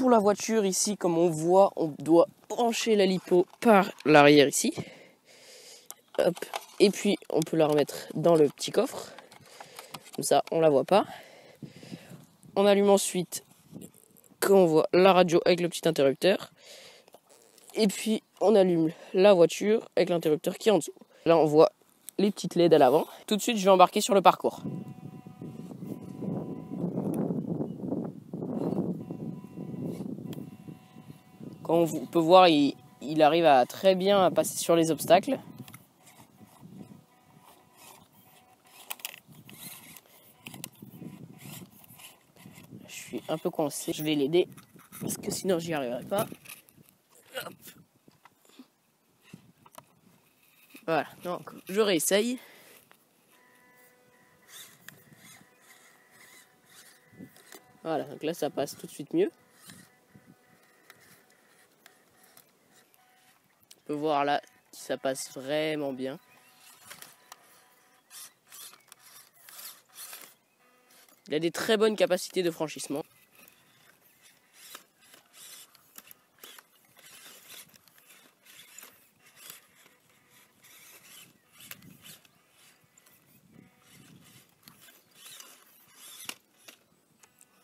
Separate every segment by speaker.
Speaker 1: pour la voiture, ici, comme on voit, on doit brancher la lipo par l'arrière ici. Hop. Et puis, on peut la remettre dans le petit coffre. Comme ça, on la voit pas. On allume ensuite, quand on voit la radio avec le petit interrupteur. Et puis, on allume la voiture avec l'interrupteur qui est en dessous. Là, on voit les petites LED à l'avant. Tout de suite, je vais embarquer sur le parcours. Comme on peut voir, il arrive à très bien passer sur les obstacles. Je suis un peu coincé, je vais l'aider parce que sinon j'y arriverai pas. Hop. Voilà, donc je réessaye. Voilà, donc là ça passe tout de suite mieux. On peut voir là, ça passe vraiment bien. Il a des très bonnes capacités de franchissement.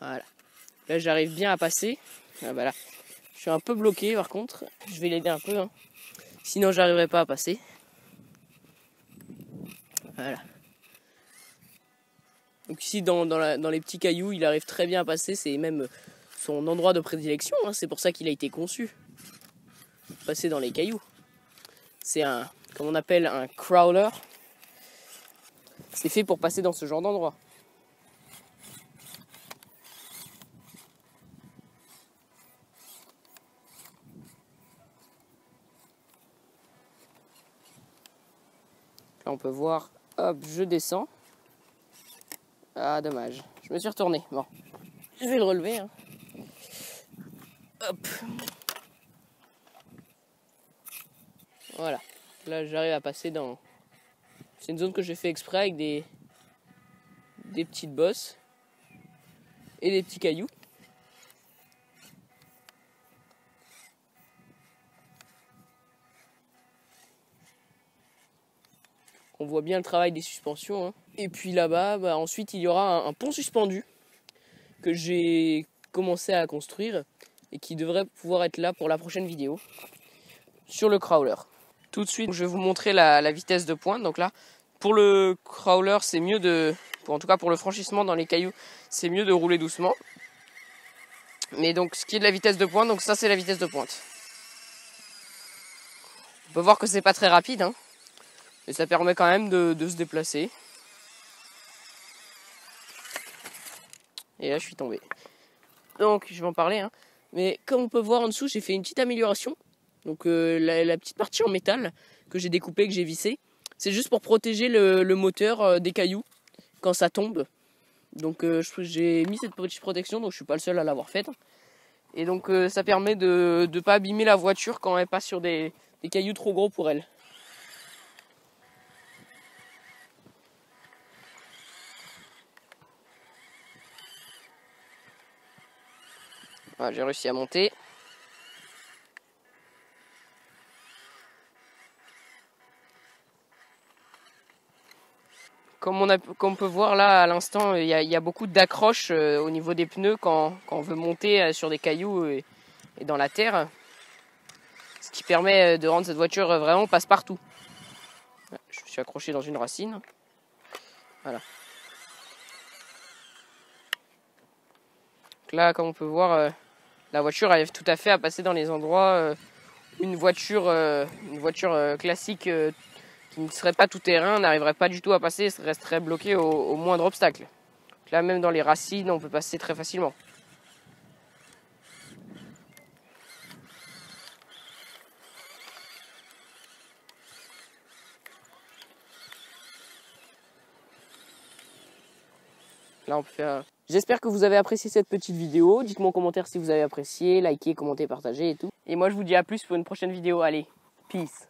Speaker 1: Voilà. Là, j'arrive bien à passer. Ah bah là, je suis un peu bloqué par contre. Je vais l'aider un peu. Hein. Sinon, j'arriverai pas à passer. Voilà. Donc ici, dans les petits cailloux, il arrive très bien à passer. C'est même son endroit de prédilection. Hein. C'est pour ça qu'il a été conçu. Passer dans les cailloux. C'est comme on appelle un crawler. C'est fait pour passer dans ce genre d'endroit. Là, on peut voir, hop, je descends. Ah, dommage. Je me suis retourné. Bon, je vais le relever. Hein. Hop. Voilà. Là, j'arrive à passer dans... C'est une zone que j'ai fait exprès avec des petites bosses et des petits cailloux. On voit bien le travail des suspensions. Hein. Et puis là-bas, ensuite, il y aura un pont suspendu que j'ai commencé à construire et qui devrait pouvoir être là pour la prochaine vidéo sur le crawler. Tout de suite, je vais vous montrer la vitesse de pointe. Donc là, pour le crawler, c'est mieux en tout cas pour le franchissement dans les cailloux, c'est mieux de rouler doucement. Mais donc, ce qui est de la vitesse de pointe, donc ça, c'est la vitesse de pointe. On peut voir que c'est pas très rapide, hein. Et ça permet quand même de se déplacer. Et là, je suis tombé. Donc, je vais en parler. Hein. Mais comme on peut voir en dessous, j'ai fait une petite amélioration. Donc, la petite partie en métal que j'ai découpée, que j'ai vissée, c'est juste pour protéger le moteur des cailloux quand ça tombe. Donc, j'ai mis cette petite protection, donc je suis pas le seul à l'avoir faite. Et donc, ça permet de ne pas abîmer la voiture quand elle passe sur des cailloux trop gros pour elle. Voilà, j'ai réussi à monter. Comme on peut voir là à l'instant, il y a beaucoup d'accroches au niveau des pneus quand on veut monter sur des cailloux et dans la terre. Ce qui permet de rendre cette voiture vraiment passe-partout. Je me suis accroché dans une racine. Voilà. Donc là, comme on peut voir, la voiture arrive tout à fait à passer dans les endroits où une voiture classique qui ne serait pas tout terrain n'arriverait pas du tout à passer, resterait bloquée au moindre obstacle. Donc là, même dans les racines, on peut passer très facilement. Là, on peut faire... J'espère que vous avez apprécié cette petite vidéo. Dites-moi en commentaire si vous avez apprécié, likez, commentez, partagez et tout. Et moi, je vous dis à plus pour une prochaine vidéo. Allez, peace.